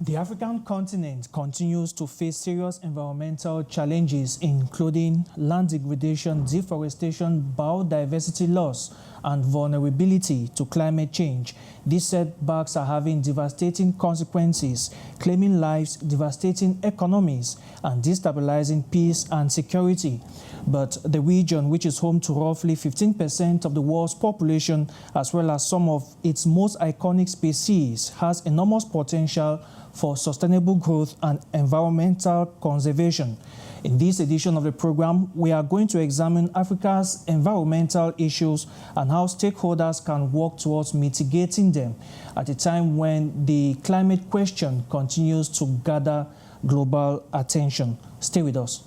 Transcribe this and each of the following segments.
The African continent continues to face serious environmental challenges, including land degradation, deforestation, biodiversity loss, and vulnerability to climate change. These setbacks are having devastating consequences, claiming lives, devastating economies, and destabilizing peace and security. But the region, which is home to roughly 15% of the world's population, as well as some of its most iconic species, has enormous potential for sustainable growth and environmental conservation. In this edition of the program, we are going to examine Africa's environmental issues and how stakeholders can work towards mitigating them at a time when the climate question continues to gather global attention. Stay with us.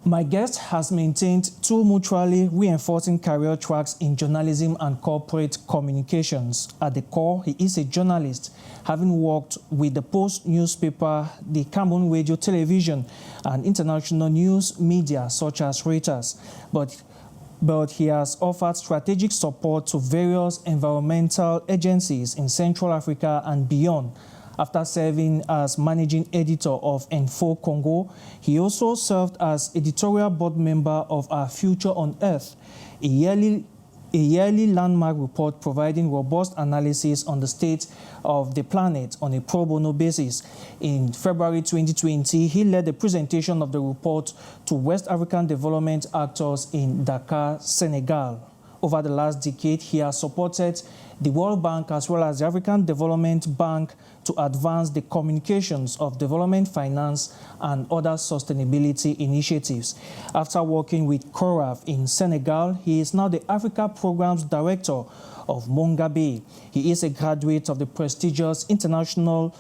My guest has maintained two mutually reinforcing career tracks in journalism and corporate communications. At the core, he is a journalist, having worked with the Post newspaper, the Cameroon radio, television, and international news media such as Reuters. But he has offered strategic support to various environmental agencies in Central Africa and beyond. After serving as managing editor of Info Congo, he also served as editorial board member of Our Future on Earth, a yearly landmark report providing robust analysis on the state of the planet on a pro bono basis. In February 2020, he led the presentation of the report to West African development actors in Dakar, Senegal. Over the last decade, he has supported the World Bank as well as the African Development Bank to advance the communications of development finance and other sustainability initiatives. After working with CORAF in Senegal, he is now the Africa Programs Director of Mongabay. He is a graduate of the prestigious international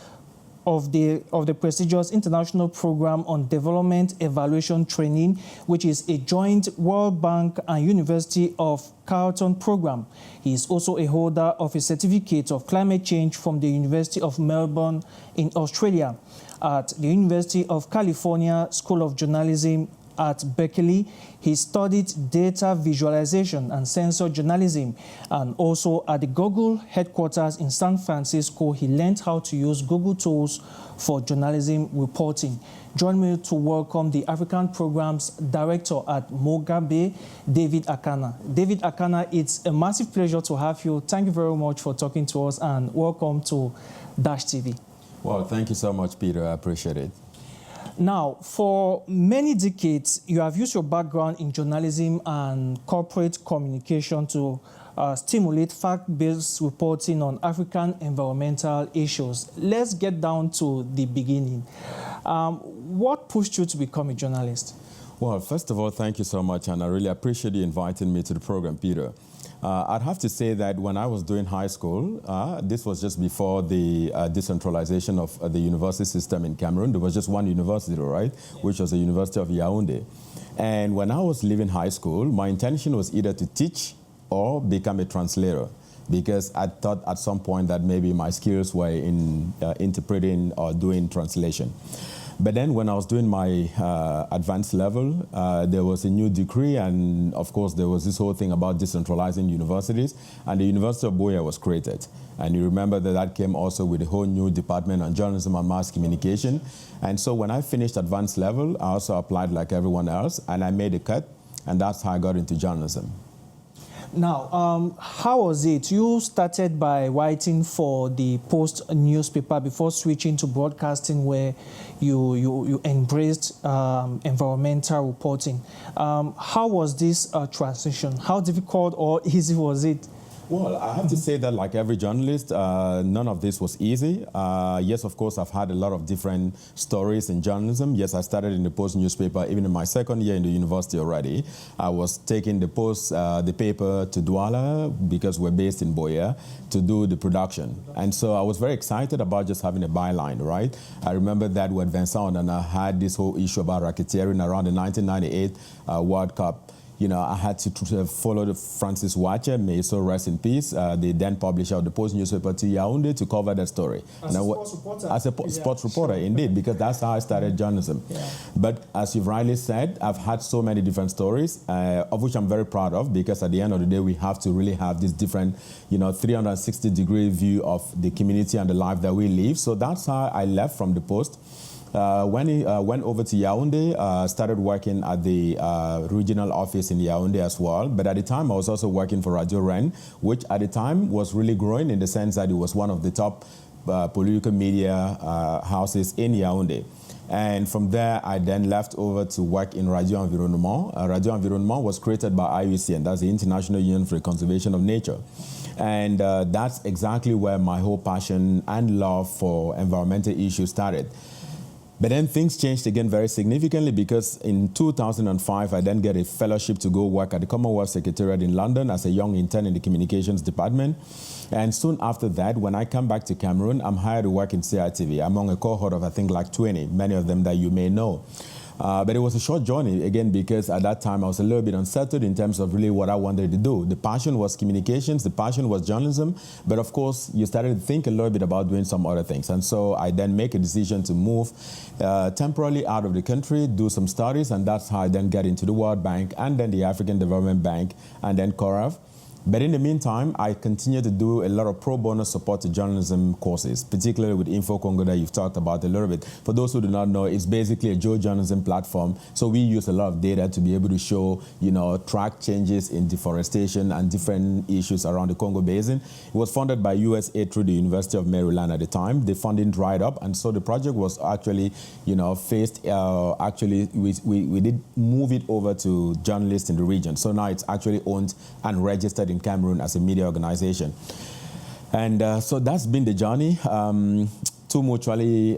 Program on Development Evaluation Training, which is a joint World Bank and University of Carleton program. He is also a holder of a certificate of climate change from the University of Melbourne in Australia. At the University of California School of Journalism at Berkeley, he studied data visualization and sensor journalism, and also at the Google headquarters in San Francisco, he learned how to use Google tools for journalism reporting. Join me to welcome the African Programs Director at Mongabay, David Akana. David Akana, it's a massive pleasure to have you. Thank you very much for talking to us, and welcome to Dash TV. Well, thank you so much, Peter. I appreciate it. Now, for many decades, you have used your background in journalism and corporate communication to stimulate fact-based reporting on African environmental issues. Let's get down to the beginning. What pushed you to become a journalist? Well, first of all, thank you so much, and I really appreciate you inviting me to the program, Peter. I'd have to say that when I was doing high school, this was just before the decentralization of the university system in Cameroon. There was just one university, right, which was the University of Yaoundé. And when I was leaving high school, my intention was either to teach or become a translator, because I thought at some point that maybe my skills were in interpreting or doing translation. But then when I was doing my advanced level, there was a new decree, and of course there was this whole thing about decentralizing universities, and the University of Douala was created. And you remember that that came also with a whole new department on journalism and mass communication. And so when I finished advanced level, I also applied like everyone else, and I made a cut, and that's how I got into journalism. Now, how was it? You started by writing for the Post newspaper before switching to broadcasting, where you embraced environmental reporting. How was this transition? How difficult or easy was it? Well, I have to say that, like every journalist, none of this was easy. Yes, of course, I've had a lot of different stories in journalism. Yes, I started in the Post newspaper. Even in my second year in the university already, I was taking the Post, the paper to Douala, because we're based in Boya, to do the production. And so I was very excited about just having a byline, right? I remember that when Vincent and I had this whole issue about racketeering around the 1998 World Cup. You know, I had to follow the Francis Wache, may he so rest in peace. They then published out the Post newspaper to Yaoundé to cover that story. As a sports reporter. As a sports reporter, indeed, because that's how I started journalism. Yeah. But as you've rightly said, I've had so many different stories, of which I'm very proud of, because at the end of the day, we have to really have this different, 360-degree view of the community and the life that we live. So that's how I left from the Post. When he went over to Yaoundé, started working at the regional office in Yaoundé as well. But at the time, I was also working for Radio Ren, which at the time was really growing in the sense that it was one of the top political media houses in Yaoundé. And from there, I then left over to work in Radio Environnement. Radio Environnement was created by IUCN, that's the International Union for the Conservation of Nature. And that's exactly where my whole passion and love for environmental issues started. But then things changed again very significantly, because in 2005, I then get a fellowship to go work at the Commonwealth Secretariat in London as a young intern in the communications department. And soon after that, when I come back to Cameroon, I'm hired to work in CITV among a cohort of, I think, like 20, many of them that you may know. But it was a short journey, again, because at that time I was a little bit unsettled in terms of really what I wanted to do. The passion was communications, the passion was journalism, but of course you started to think a little bit about doing some other things. And so I then make a decision to move temporarily out of the country, do some studies, and that's how I then get into the World Bank and then the African Development Bank and then CORAV. But in the meantime, I continue to do a lot of pro bono support to journalism courses, particularly with Info Congo that you've talked about a little bit. For those who do not know, it's basically a geojournalism platform. So we use a lot of data to be able to show, track changes in deforestation and different issues around the Congo Basin. It was funded by USA through the University of Maryland at the time. The funding dried up, and so the project was actually, faced, we did move it over to journalists in the region. So now it's actually owned and registered in Cameroon as a media organization. And so that's been the journey. Two mutually,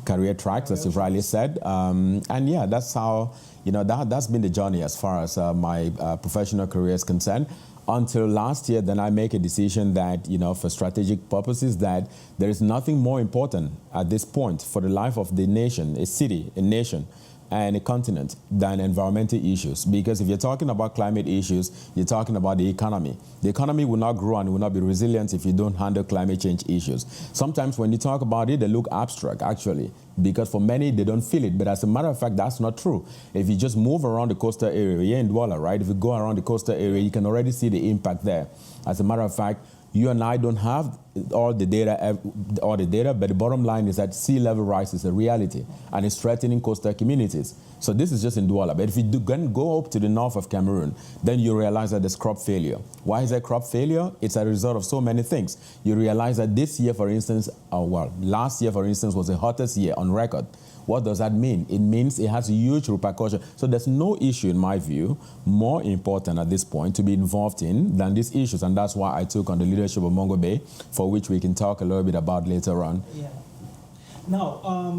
career tracks, as you've rightly said. And yeah, that's how, that's been the journey as far as my professional career is concerned. Until last year, then I make a decision that, for strategic purposes, that there is nothing more important at this point for the life of the nation, a city, a nation, and a continent than environmental issues. Because if you're talking about climate issues, you're talking about the economy. The economy will not grow and will not be resilient if you don't handle climate change issues. Sometimes when you talk about it, they look abstract, actually, because for many, they don't feel it. But as a matter of fact, that's not true. If you just move around the coastal area, here in Douala, right? If you go around the coastal area, you can already see the impact there. As a matter of fact, you and I don't have all the data, but the bottom line is that sea level rise is a reality, and it's threatening coastal communities. So this is just in Douala. But if you go up to the north of Cameroon, then you realize that there's crop failure. Why is there crop failure? It's a result of so many things. You realize that this year, for instance, last year, for instance, was the hottest year on record. What does that mean? It means it has a huge repercussion. So there's no issue, in my view, more important at this point to be involved in than these issues. And that's why I took on the leadership of Mongabay, for which we can talk a little bit about later on. Yeah. Now,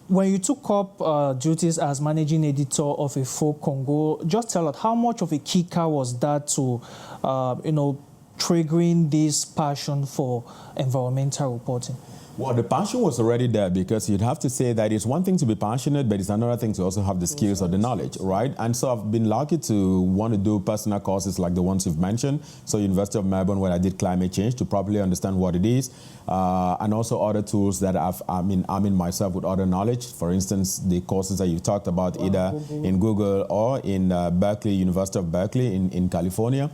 when you took up duties as managing editor of Info Congo, just tell us how much of a kicker was that to, triggering this passion for environmental reporting? Well, the passion was already there, because you'd have to say that it's one thing to be passionate, but it's another thing to also have the skills or the knowledge, right? And so I've been lucky to want to do personal courses like the ones you've mentioned. So University of Melbourne, where I did climate change to properly understand what it is, and also other tools that I've arming myself with other knowledge. For instance, the courses that you've talked about, either in Google or in Berkeley, University of Berkeley in California.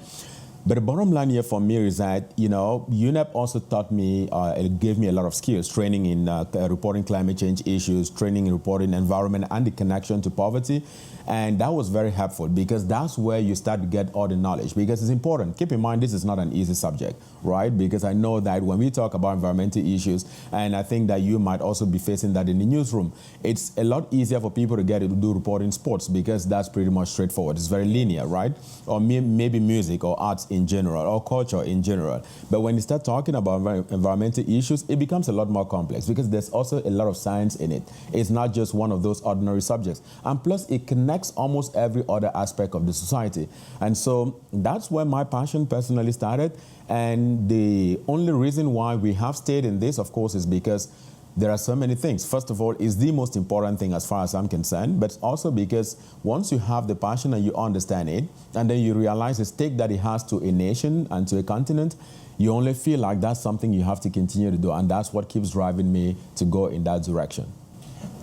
But the bottom line here for me is that, UNEP also taught me, it gave me a lot of skills, training in reporting climate change issues, training in reporting environment and the connection to poverty. And that was very helpful, because that's where you start to get all the knowledge, because it's important. Keep in mind, this is not an easy subject, right? Because I know that when we talk about environmental issues, and I think that you might also be facing that in the newsroom, it's a lot easier for people to get to do reporting sports, because that's pretty much straightforward. It's very linear, right? Or maybe music or arts in general or culture in general. But when you start talking about environmental issues, it becomes a lot more complex because there's also a lot of science in it. It's not just one of those ordinary subjects. And plus, it connects almost every other aspect of the society. And so that's where my passion personally started. And the only reason why we have stayed in this, of course, is because there are so many things. First of all, it's the most important thing as far as I'm concerned, but also because once you have the passion and you understand it, and then you realize the stake that it has to a nation and to a continent, you only feel like that's something you have to continue to do, and that's what keeps driving me to go in that direction.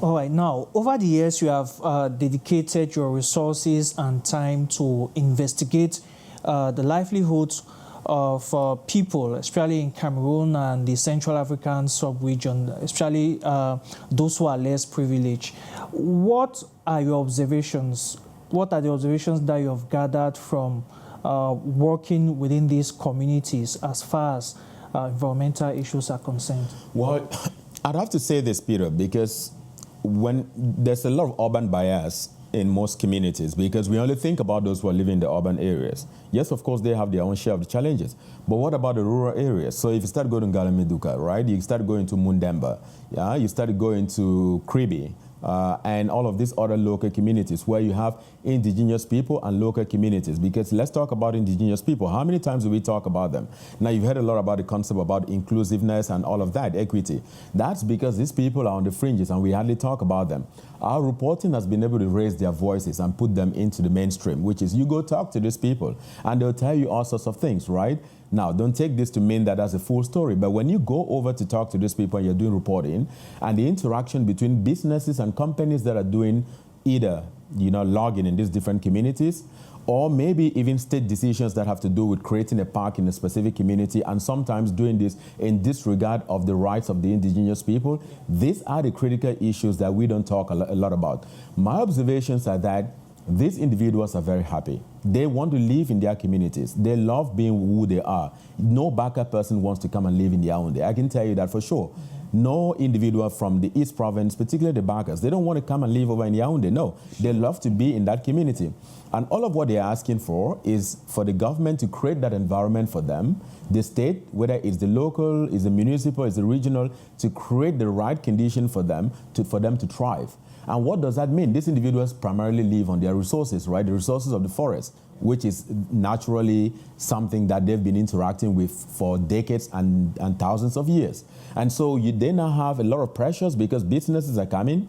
All right, now, over the years, you have dedicated your resources and time to investigate the livelihoods of people, especially in Cameroon and the Central African sub-region, especially those who are less privileged. What are your observations? What are the observations that you have gathered from working within these communities as far as environmental issues are concerned? Well, I'd have to say this, Peter, because when there's a lot of urban bias in most communities because we only think about those who are living in the urban areas. Yes, of course, they have their own share of the challenges. But what about the rural areas? So if you start going to Galameduka, right, you start going to Mundemba, yeah, you start going to Kribi, and all of these other local communities where you have indigenous people and local communities. Because let's talk about indigenous people. How many times do we talk about them? Now, you've heard a lot about the concept about inclusiveness and all of that, equity. That's because these people are on the fringes and we hardly talk about them. Our reporting has been able to raise their voices and put them into the mainstream, which is you go talk to these people and they'll tell you all sorts of things, right? Now, don't take this to mean that that's a full story, but when you go over to talk to these people and you're doing reporting and the interaction between businesses and companies that are doing either, logging in these different communities, or maybe even state decisions that have to do with creating a park in a specific community and sometimes doing this in disregard of the rights of the indigenous people, these are the critical issues that we don't talk a lot about. My observations are that these individuals are very happy. They want to live in their communities. They love being who they are. No Baka person wants to come and live in Yaoundé. I can tell you that for sure. No individual from the East Province, particularly the Bakas, they don't want to come and live over in Yaoundé. No, they love to be in that community. And all of what they're asking for is for the government to create that environment for them, the state, whether it's the local, it's the municipal, it's the regional, to create the right condition for them to thrive. And what does that mean? These individuals primarily live on their resources, right? The resources of the forest, which is naturally something that they've been interacting with for decades and thousands of years. And so they now have a lot of pressures because businesses are coming.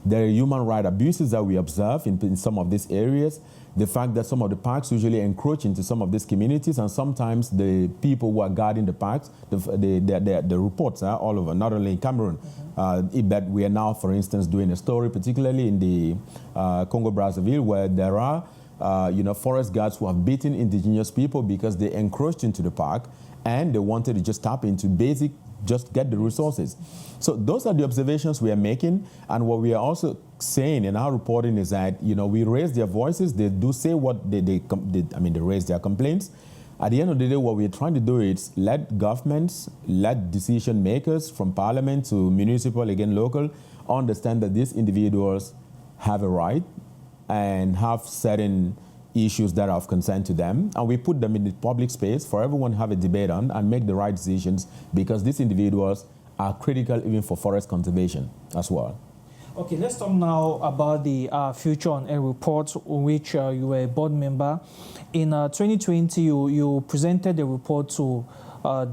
There are human rights abuses that we observe in some of these areas. The fact that some of the parks usually encroach into some of these communities, and sometimes the people who are guarding the parks, the reports are all over, not only in Cameroon. But we are now, for instance, doing a story, particularly in the Congo-Brazzaville, where there are forest guards who have beaten indigenous people because they encroached into the park and they wanted to just tap into just get the resources. So those are the observations we are making, and what we are also saying in our reporting is that we raise their voices. They do say what they raise their complaints. At the end of the day, what we're trying to do is let governments, let decision makers from parliament to municipal, again local, understand that these individuals have a right and have certain issues that are of concern to them, and we put them in the public space for everyone to have a debate on and make the right decisions, because these individuals are critical even for forest conservation as well. Okay, let's talk now about the Future on Air report, which you were a board member. In 2020, you presented the report to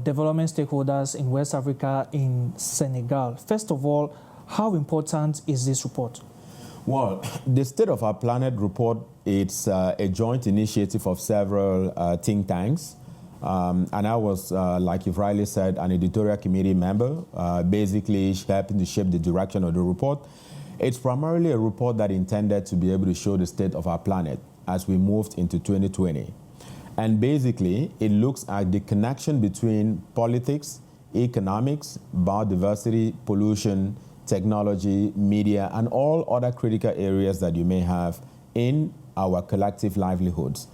development stakeholders in West Africa, in Senegal. First of all, how important is this report? Well, the State of Our Planet report, it's a joint initiative of several think tanks. And I was, like you've rightly said, an editorial committee member, basically helping to shape the direction of the report. It's primarily a report that intended to be able to show the state of our planet as we moved into 2020. And basically, it looks at the connection between politics, economics, biodiversity, pollution, technology, media, and all other critical areas that you may have in our collective livelihoods.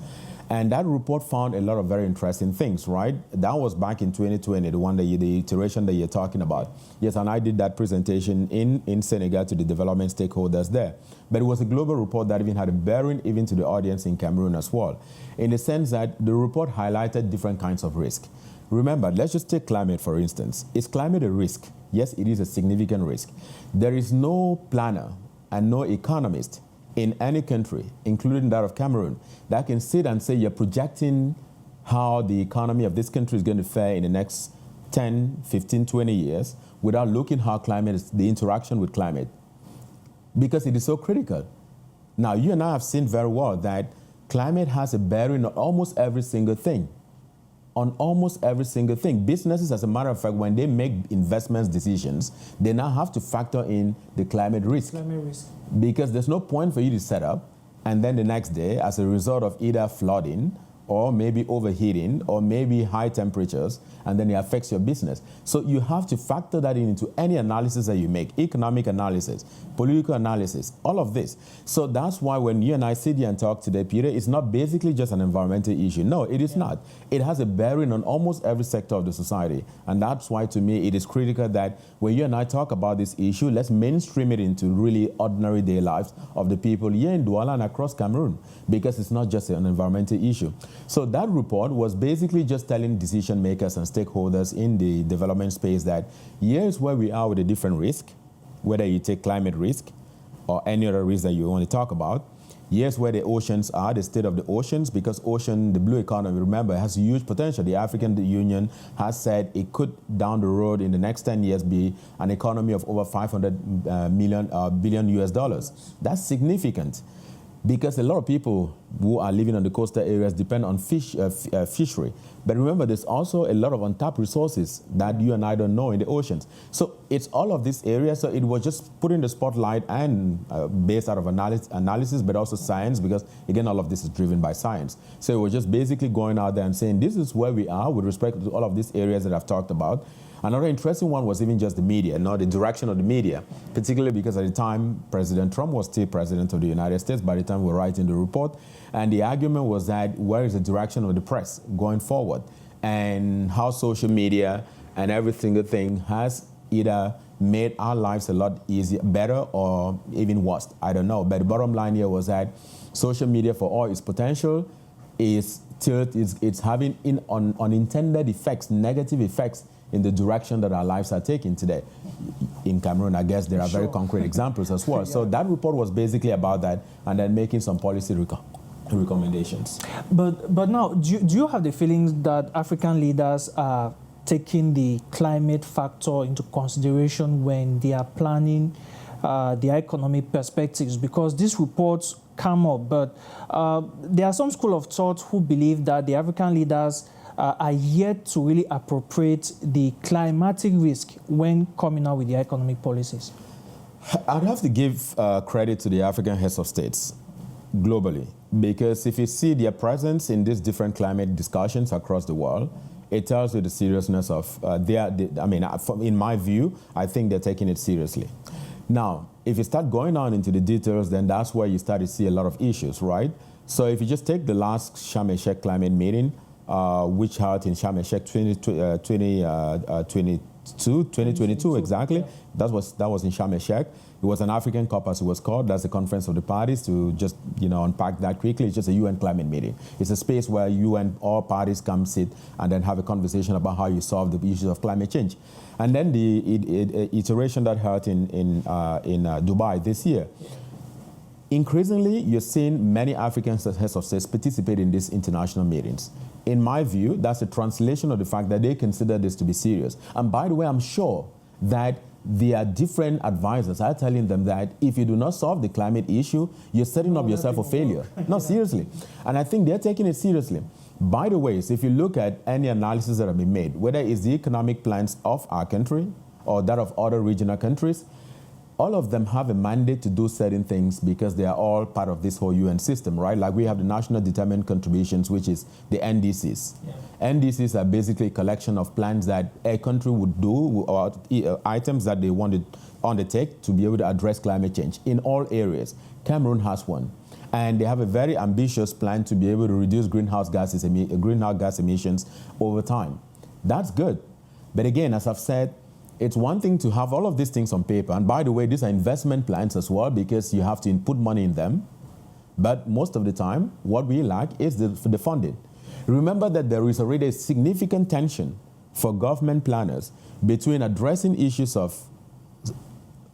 And that report found a lot of very interesting things, right? That was back in 2020, the iteration that you're talking about. Yes, and I did that presentation in Senegal to the development stakeholders there. But it was a global report that even had a bearing even to the audience in Cameroon as well, in the sense that the report highlighted different kinds of risk. Remember, let's just take climate, for instance. Is climate a risk? Yes, it is a significant risk. There is no planner and no economist in any country, including that of Cameroon, that can sit and say you're projecting how the economy of this country is going to fare in the next 10, 15, 20 years without looking how climate is, the interaction with climate, because it is so critical. Now, you and I have seen very well that climate has a bearing on almost every single thing. On almost every single thing. Businesses, as a matter of fact, when they make investment decisions, they now have to factor in the climate risk. Climate risk. Because there's no point for you to set up and then the next day, as a result of either flooding or maybe overheating or maybe high temperatures, and then it affects your business. So you have to factor that into any analysis that you make, economic analysis, political analysis, all of this. So that's why when you and I sit here and talk today, Peter, it's not basically just an environmental issue. No, it is not. It has a bearing on almost every sector of the society. And that's why, to me, it is critical that when you and I talk about this issue, let's mainstream it into really ordinary day lives of the people here in Douala and across Cameroon, because it's not just an environmental issue. So that report was basically just telling decision makers and stakeholders in the development space that here's where we are with a different risk, whether you take climate risk or any other risk that you want to talk about. Here's where the oceans are, the state of the oceans, because the blue economy, remember, has huge potential. The African Union has said it could, down the road, in the next 10 years, be an economy of over 500 billion US dollars. That's significant, because a lot of people who are living on the coastal areas depend on fishery. But remember, there's also a lot of untapped resources that you and I don't know in the oceans. So it's all of these areas. So it was just putting the spotlight and based out of analysis, but also science, because, again, all of this is driven by science. So it was just basically going out there and saying, this is where we are with respect to all of these areas that I've talked about. Another interesting one was even just the media, not the direction of the media, particularly because at the time, President Trump was still president of the United States by the time we were writing the report. And the argument was that where is the direction of the press going forward, and how social media and every single thing has either made our lives a lot easier, better, or even worse. I don't know. But the bottom line here was that social media, for all its potential, it's having unintended effects, negative effects, in the direction that our lives are taking today. In Cameroon, I guess there are very concrete examples as well. So that report was basically about that, and then making some policy recommendations. But now, do you have the feeling that African leaders are taking the climate factor into consideration when they are planning their economic perspectives? Because these reports come up, but there are some school of thought who believe that the African leaders are yet to really appropriate the climatic risk when coming out with their economic policies. I'd have to give credit to the African heads of states globally, because if you see their presence in these different climate discussions across the world, it tells you the seriousness of in my view, I think they're taking it seriously. Now, if you start going on into the details, then that's where you start to see a lot of issues, right? So if you just take the last Sharm el-Sheikh climate meeting, which held in Sharm el-Sheikh 2022 exactly. Yeah. That was in Sharm el-Sheikh. It was an African COP, as it was called. That's the Conference of the Parties. To just unpack that quickly, it's just a UN climate meeting. It's a space where UN, all parties come sit and then have a conversation about how you solve the issues of climate change. And then the iteration that held in Dubai this year. Increasingly, you're seeing many African heads of states participate in these international meetings. In my view, that's a translation of the fact that they consider this to be serious. And by the way, I'm sure that their different advisors are telling them that if you do not solve the climate issue, you're setting up yourself for failure. No, seriously. And I think they're taking it seriously. By the way, so if you look at any analysis that have been made, whether it's the economic plans of our country or that of other regional countries, all of them have a mandate to do certain things because they are all part of this whole UN system, right? Like we have the National Determined Contributions, which is the NDCs. Yeah. NDCs are basically a collection of plans that a country would do or items that they want to undertake to be able to address climate change in all areas. Cameroon has one. And they have a very ambitious plan to be able to reduce greenhouse gas emissions over time. That's good. But again, as I've said, it's one thing to have all of these things on paper. And by the way, these are investment plans as well, because you have to input money in them. But most of the time, what we lack is the funding. Remember that there is already a significant tension for government planners between addressing issues of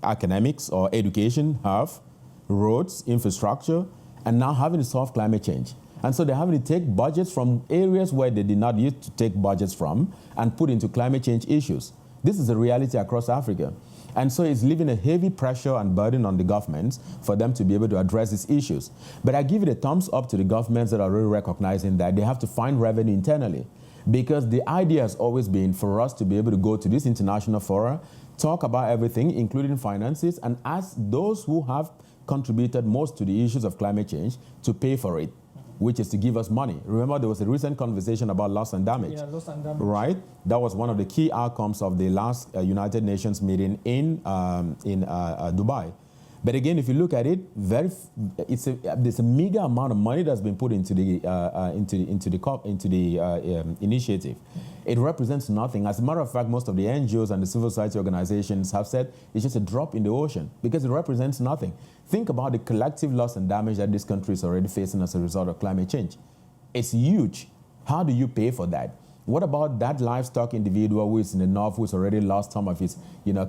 academics or education, health, roads, infrastructure, and now having to solve climate change. And so they're having to take budgets from areas where they did not used to take budgets from and put into climate change issues. This is a reality across Africa. And so it's leaving a heavy pressure and burden on the governments for them to be able to address these issues. But I give it a thumbs up to the governments that are really recognizing that they have to find revenue internally. Because the idea has always been for us to be able to go to this international fora, talk about everything, including finances, and ask those who have contributed most to the issues of climate change to pay for it, which is to give us money. Remember, there was a recent conversation about loss and damage. Yeah, loss and damage. Right? That was one of the key outcomes of the last United Nations meeting in Dubai. But again, if you look at it, there's a meager amount of money that's been put into the initiative. It represents nothing. As a matter of fact, most of the NGOs and the civil society organizations have said it's just a drop in the ocean because it represents nothing. Think about the collective loss and damage that this country is already facing as a result of climate change. It's huge. How do you pay for that? What about that livestock individual who is in the north who's already lost some of his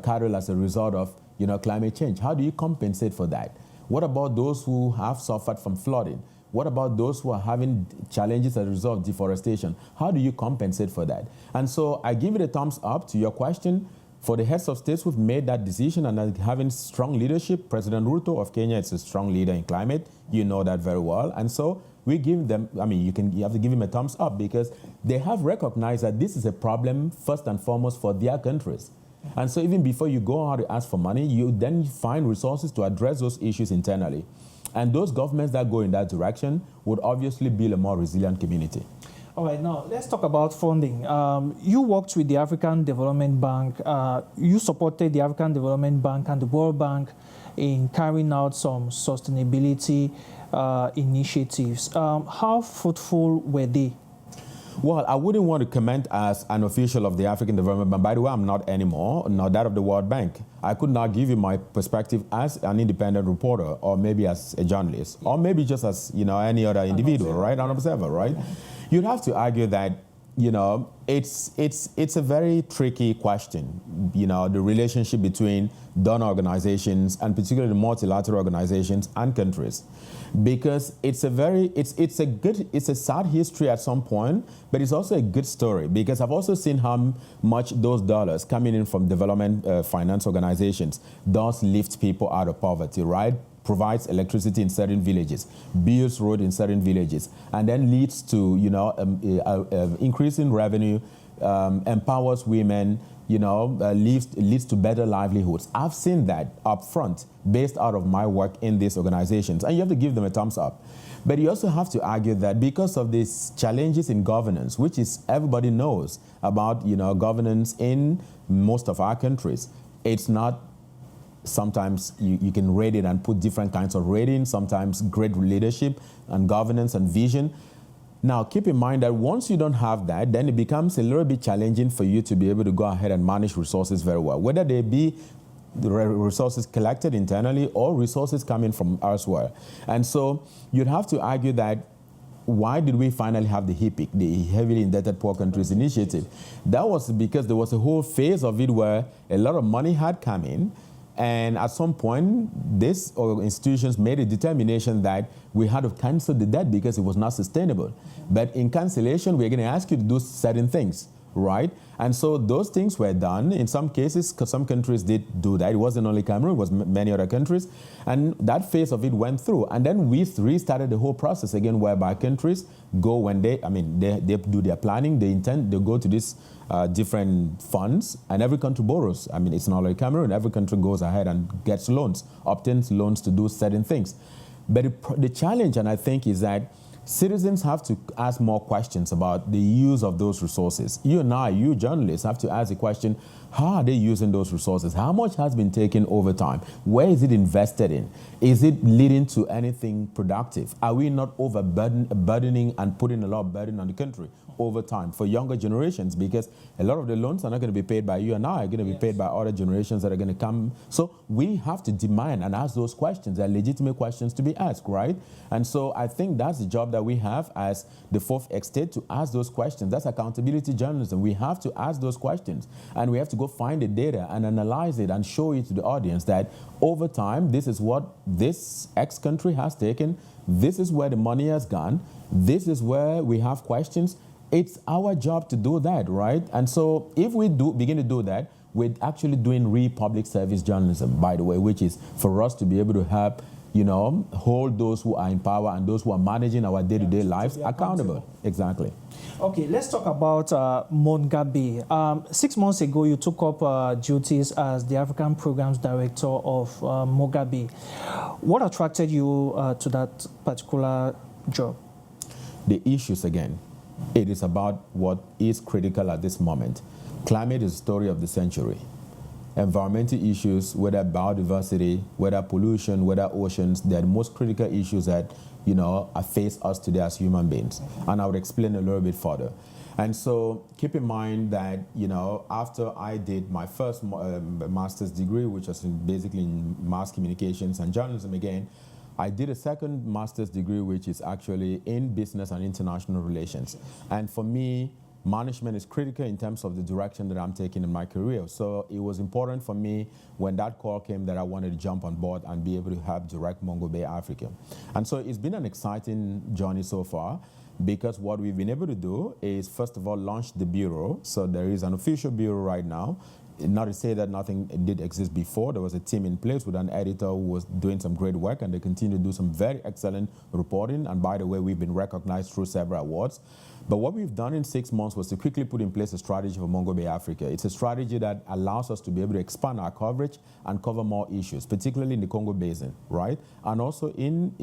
cattle as a result of climate change? How do you compensate for that? What about those who have suffered from flooding? What about those who are having challenges as a result of deforestation? How do you compensate for that? And so I give it a thumbs up to your question. For the heads of states who've made that decision and are having strong leadership, President Ruto of Kenya is a strong leader in climate. You know that very well. And so we give them, you have to give him a thumbs up because they have recognized that this is a problem first and foremost for their countries. And so even before you go out to ask for money, you then find resources to address those issues internally. And those governments that go in that direction would obviously build a more resilient community. All right, now let's talk about funding. You worked with the African Development Bank. You supported the African Development Bank and the World Bank in carrying out some sustainability initiatives. How fruitful were they? Well, I wouldn't want to comment as an official of the African Development Bank. By the way, I'm not anymore, not that of the World Bank. I could not give you my perspective as an independent reporter or maybe as a journalist or maybe just as, any other individual, right? An observer, right? You'd have to argue that, it's a very tricky question, the relationship between donor organizations and particularly the multilateral organizations and countries. Because it's a sad history at some point, but it's also a good story because I've also seen how much those dollars coming in from development finance organizations does lift people out of poverty, right? Provides electricity in certain villages, builds road in certain villages, and then leads to increasing revenue, empowers women, leads to better livelihoods. I've seen that up front based out of my work in these organizations, and you have to give them a thumbs up. But you also have to argue that because of these challenges in governance, which is everybody knows about, governance in most of our countries, it's not. Sometimes you can rate it and put different kinds of ratings, sometimes great leadership and governance and vision. Now, keep in mind that once you don't have that, then it becomes a little bit challenging for you to be able to go ahead and manage resources very well, whether they be the resources collected internally or resources coming from elsewhere. And so you'd have to argue that why did we finally have the HIPIC, the Heavily Indebted Poor Countries Initiative? That was because there was a whole phase of it where a lot of money had come in. And at some point, these institutions made a determination that we had to cancel the debt because it was not sustainable. But in cancellation, we're going to ask you to do certain things, right? And so those things were done. In some cases, some countries did do that. It wasn't only Cameroon, it was many other countries. And that phase of it went through. And then we restarted the whole process again, whereby countries go when they do their planning, they go to these different funds, and every country borrows. It's not like Cameroon. Every country goes ahead and gets loans, obtains loans to do certain things. But the challenge, and I think, is that citizens have to ask more questions about the use of those resources. You and I, you journalists, have to ask the question, how are they using those resources? How much has been taken over time? Where is it invested in? Is it leading to anything productive? Are we not overburdening and putting a lot of burden on the country over time for younger generations? Because a lot of the loans are not going to be paid by you and I, are going to be paid by other generations that are going to come. So we have to demand and ask those questions. They're legitimate questions to be asked, right? And so I think that's the job that we have as the fourth estate, to ask those questions. That's accountability journalism. We have to ask those questions, and we have to go find the data and analyze it and show it to the audience that over time, this is what this X country has taken, this is where the money has gone, this is where we have questions. It's our job to do that, right? And so if we begin to do that, we're actually doing real public service journalism, by the way, which is for us to be able to help, hold those who are in power and those who are managing our day-to-day lives accountable. Exactly. Okay, let's talk about Mongabay. 6 months ago, you took up duties as the African Programs Director of Mongabay. What attracted you to that particular job? The issues again. It is about what is critical at this moment. Climate is the story of the century. Environmental issues, whether biodiversity, whether pollution, whether oceans, they're the most critical issues that, face us today as human beings. And I would explain a little bit further. And so keep in mind that, after I did my first master's degree, which was basically in mass communications and journalism again, I did a second master's degree, which is actually in business and international relations. And for me, management is critical in terms of the direction that I'm taking in my career. So it was important for me when that call came that I wanted to jump on board and be able to help direct Mongabay Africa. And so it's been an exciting journey so far, because what we've been able to do is, first of all, launch the bureau. So there is an official bureau right now. Not to say that nothing did exist before. There was a team in place with an editor who was doing some great work, and they continue to do some very excellent reporting. And by the way, we've been recognized through several awards. But what we've done in 6 months was to quickly put in place a strategy for Mongabay Africa. It's a strategy that allows us to be able to expand our coverage and cover more issues, particularly in the Congo Basin, right? And also in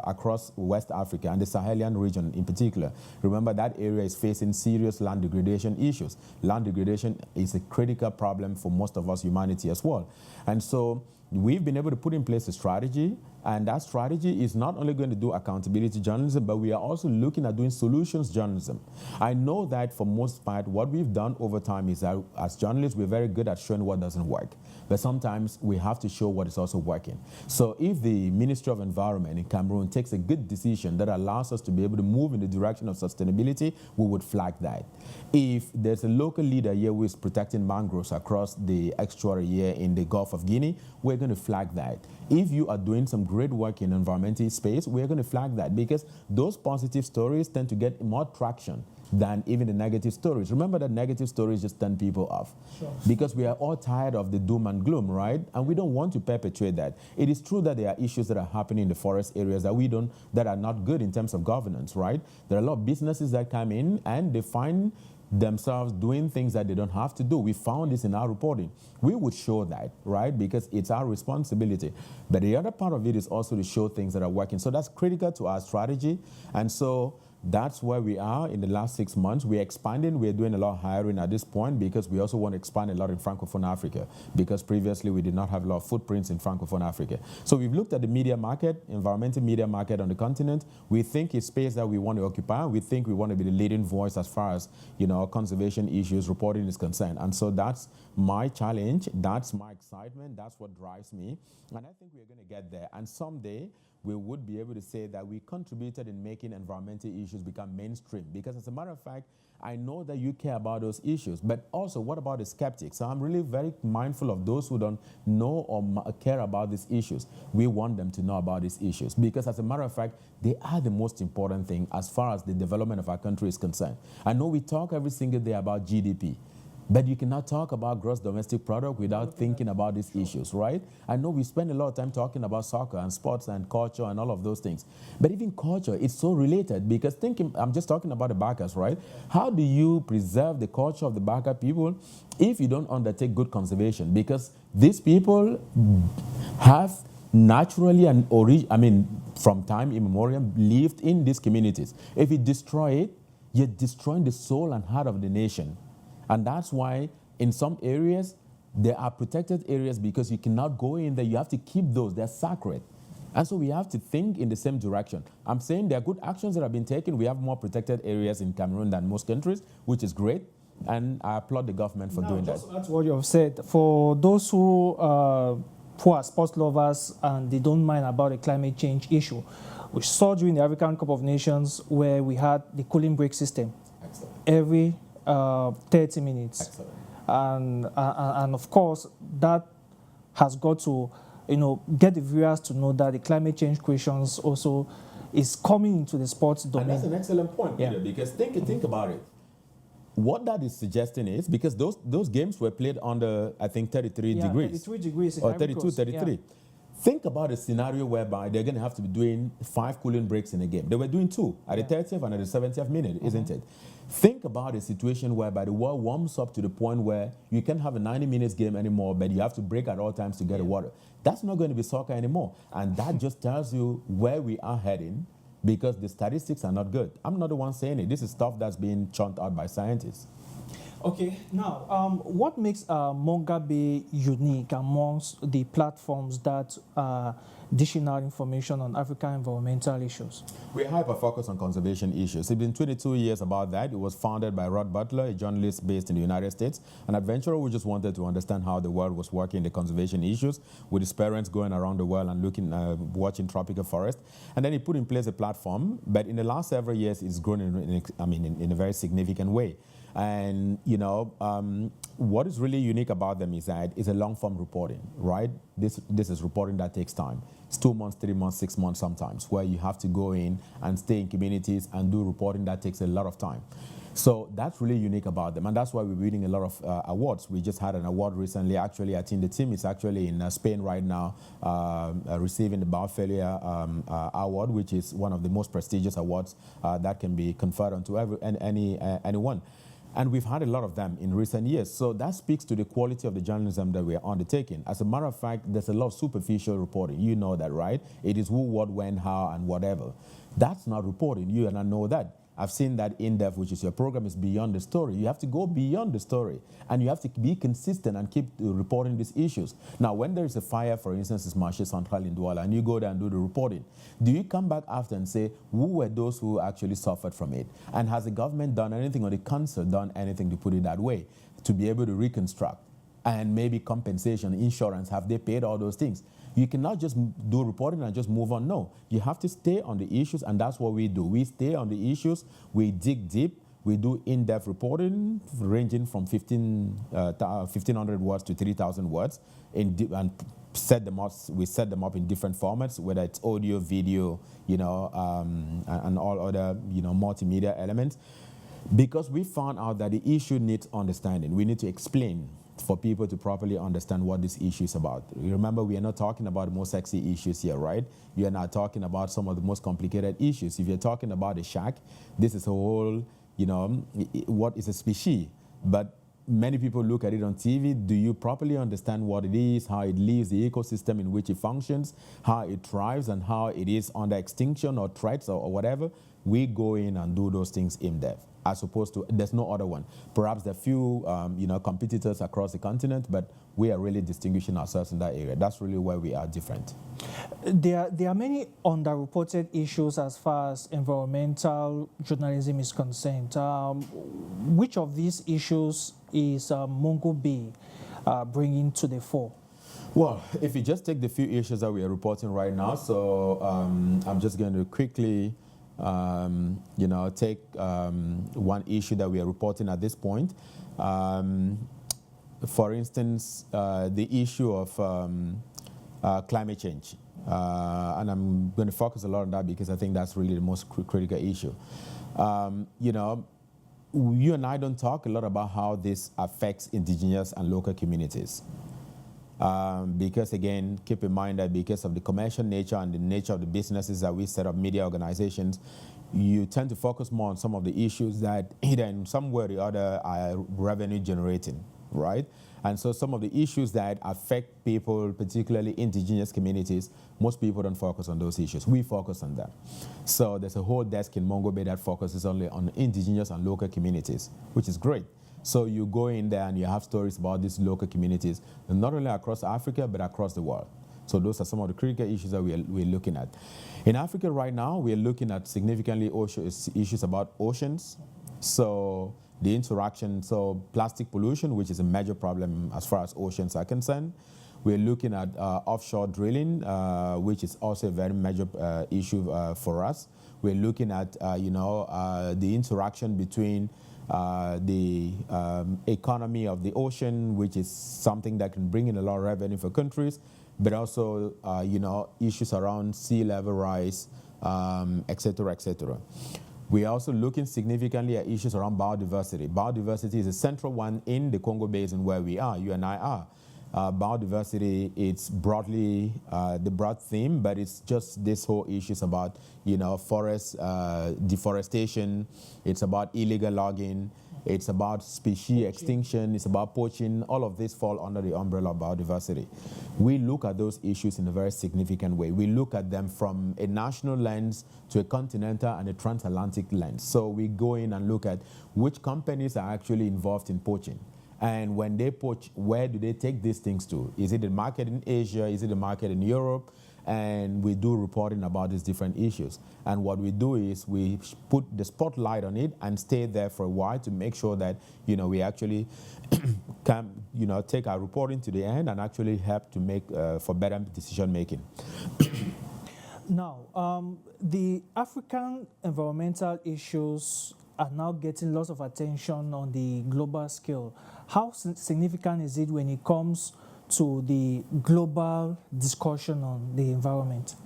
across West Africa and the Sahelian region in particular. Remember, that area is facing serious land degradation issues. Land degradation is a critical problem for most of us, humanity as well. And so we've been able to put in place a strategy, and that strategy is not only going to do accountability journalism, but we are also looking at doing solutions journalism. I know that for most part, what we've done over time is that as journalists, we're very good at showing what doesn't work. But sometimes we have to show what is also working. So if the Ministry of Environment in Cameroon takes a good decision that allows us to be able to move in the direction of sustainability, we would flag that. If there's a local leader here who is protecting mangroves across the estuary here in the Gulf of Guinea, we're going to flag that. If you are doing some great work in environmental space, we're going to flag that, because those positive stories tend to get more traction than even the negative stories. Remember that negative stories just turn people off. Sure. Because we are all tired of the doom and gloom, right? And we don't want to perpetuate that. It is true that there are issues that are happening in the forest areas that are not good in terms of governance, right? There are a lot of businesses that come in and they find themselves doing things that they don't have to do. We found this in our reporting. We would show that, right? Because it's our responsibility. But the other part of it is also to show things that are working. So that's critical to our strategy. And so that's where we are in the last 6 months. We're expanding. We're doing a lot of hiring at this point, because we also want to expand a lot in Francophone Africa, because previously we did not have a lot of footprints in Francophone Africa. So we've looked at the media market, environmental media market on the continent. We think it's space that we want to occupy. We think we want to be the leading voice as far as, conservation issues reporting is concerned. And so that's my challenge. That's my excitement. That's what drives me. And I think we're going to get there. And someday, we would be able to say that we contributed in making environmental issues become mainstream. Because as a matter of fact, I know that you care about those issues, but also what about the skeptics? So I'm really very mindful of those who don't know or care about these issues. We want them to know about these issues, because as a matter of fact, they are the most important thing as far as the development of our country is concerned. I know we talk every single day about GDP, but you cannot talk about gross domestic product without thinking about these issues, right? I know we spend a lot of time talking about soccer and sports and culture and all of those things. But even culture, it's so related, because I'm just talking about the Bakas, right? How do you preserve the culture of the Baka people if you don't undertake good conservation? Because these people have naturally and from time immemorial lived in these communities. If you destroy it, you're destroying the soul and heart of the nation. And that's why in some areas, there are protected areas because you cannot go in there. You have to keep those. They're sacred. And so we have to think in the same direction. I'm saying there are good actions that have been taken. We have more protected areas in Cameroon than most countries, which is great. And I applaud the government for doing that. That's what you have said. For those who are sports lovers and they don't mind about the climate change issue, we saw during the African Cup of Nations where we had the cooling break system. Excellent. Every 30 minutes. Excellent. And of course, that has got to get the viewers to know that the climate change questions also is coming into the sports domain. And that's an excellent point, Peter, because think about it. What that is suggesting is, because those games were played under, I think, 33 degrees. 33 degrees in or Ivory 32, Coast. 33. Think about a scenario whereby they're going to have to be doing 5 cooling breaks in a game. They were doing 2 at the 30th and at the 70th minute, isn't it? Think about a situation whereby the world warms up to the point where you can't have a 90 minutes game anymore, but you have to break at all times to get the water. That's not going to be soccer anymore. And that just tells you where we are heading, because the statistics are not good. I'm not the one saying it. This is stuff that's being churned out by scientists. Okay, now, what makes Mongabay unique amongst the platforms that are dishing out information on African environmental issues? We hyper-focus on conservation issues. It's been 22 years about that. It was founded by Rod Butler, a journalist based in the United States, an adventurer who just wanted to understand how the world was working the conservation issues, with his parents going around the world and watching tropical forest. And then he put in place a platform, but in the last several years, it's grown in a very significant way. And, what is really unique about them is that it's a long-form reporting, right? This is reporting that takes time. It's 2 months, 3 months, 6 months sometimes, where you have to go in and stay in communities and do reporting that takes a lot of time. So that's really unique about them, and that's why we're winning a lot of awards. We just had an award recently. Actually, I think the team is actually in Spain right now, receiving the Biofailure Award, which is one of the most prestigious awards that can be conferred onto anyone. And we've had a lot of them in recent years. So that speaks to the quality of the journalism that we are undertaking. As a matter of fact, there's a lot of superficial reporting. You know that, right? It is who, what, when, how, and whatever. That's not reporting. You and I know that. I've seen that in-depth, which is your program is beyond the story. You have to go beyond the story, and you have to be consistent and keep reporting these issues. Now, when there is a fire, for instance, it's Marché Central in Douala, and you go there and do the reporting, do you come back after and say, who were those who actually suffered from it? And has the government done anything, or the council done anything, to put it that way, to be able to reconstruct? And maybe compensation, insurance, have they paid all those things? You cannot just do reporting and just move on. No, you have to stay on the issues, and that's what we do. We stay on the issues, we dig deep, we do in-depth reporting ranging from 1,500 words to 3,000 words, and set them up. We set them up in different formats, whether it's audio, video, and all other multimedia elements, because we found out that the issue needs understanding. We need to explain for people to properly understand what this issue is about. Remember, we are not talking about the most sexy issues here, right? You are not talking about some of the most complicated issues. If you're talking about a shark, this is a whole, what is a species? But many people look at it on TV. Do you properly understand what it is, how it lives, the ecosystem in which it functions, how it thrives, and how it is under extinction or threats or whatever? We go in and do those things in depth, as opposed to, there's no other one. Perhaps there are few, competitors across the continent, but we are really distinguishing ourselves in that area. That's really where we are different. There are many underreported issues as far as environmental journalism is concerned. Which of these issues is Mongabay bringing to the fore? Well, if you just take the few issues that we are reporting right now, so I'm just going to quickly take one issue that we are reporting at this point. For instance, the issue of climate change. And I'm going to focus a lot on that because I think that's really the most critical issue. You and I don't talk a lot about how this affects indigenous and local communities. Because again, keep in mind that because of the commercial nature and the nature of the businesses that we set up, media organizations, you tend to focus more on some of the issues that either in some way or the other are revenue generating, right? And so some of the issues that affect people, particularly indigenous communities, most people don't focus on those issues. We focus on them. So there's a whole desk in Mongabay that focuses only on indigenous and local communities, which is great. So you go in there and you have stories about these local communities, not only across Africa, but across the world. So those are some of the critical issues that we're looking at. In Africa right now, we're looking at significantly issues about oceans. So the interaction, so plastic pollution, which is a major problem as far as oceans are concerned. We're looking at offshore drilling, which is also a very major issue for us. We're looking at, the interaction between the economy of the ocean, which is something that can bring in a lot of revenue for countries, but also, issues around sea level rise, et cetera, et cetera. We're also looking significantly at issues around biodiversity. Biodiversity is a central one in the Congo Basin where we are, you and I are. Biodiversity, it's broadly the broad theme, but it's just this whole issues about, forest deforestation. It's about illegal logging. It's about species extinction. It's about poaching. All of this fall under the umbrella of biodiversity. We look at those issues in a very significant way. We look at them from a national lens to a continental and a transatlantic lens. So we go in and look at which companies are actually involved in poaching. And when they poach, where do they take these things to? Is it the market in Asia? Is it the market in Europe? And we do reporting about these different issues. And what we do is we put the spotlight on it and stay there for a while to make sure that, we actually can, take our reporting to the end and actually help to make for better decision making. Now, the African environmental issues are now getting lots of attention on the global scale. How significant is it when it comes to the global discussion on the environment?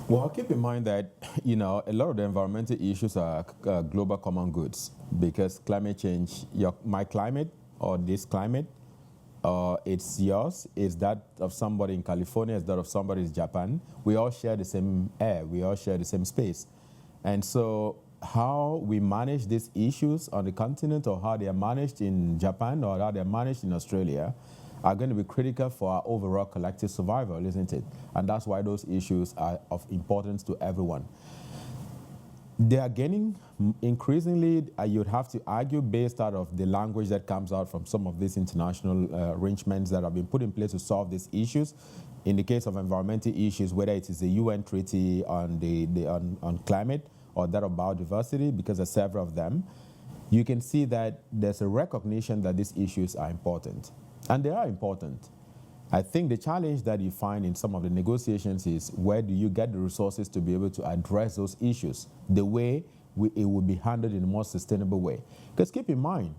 Well, keep in mind that, a lot of the environmental issues are global common goods, because climate change, my climate or this climate, it's yours, it's that of somebody in California, it's that of somebody in Japan. We all share the same air, we all share the same space. And so how we manage these issues on the continent, or how they are managed in Japan, or how they are managed in Australia, are going to be critical for our overall collective survival, isn't it? And that's why those issues are of importance to everyone. They are getting increasingly, you'd have to argue, based out of the language that comes out from some of these international arrangements that have been put in place to solve these issues. In the case of environmental issues, whether it is the UN Treaty on climate or that of biodiversity, because there are several of them, you can see that there's a recognition that these issues are important. And they are important. I think the challenge that you find in some of the negotiations is, where do you get the resources to be able to address those issues the way it will be handled in a more sustainable way? Because keep in mind,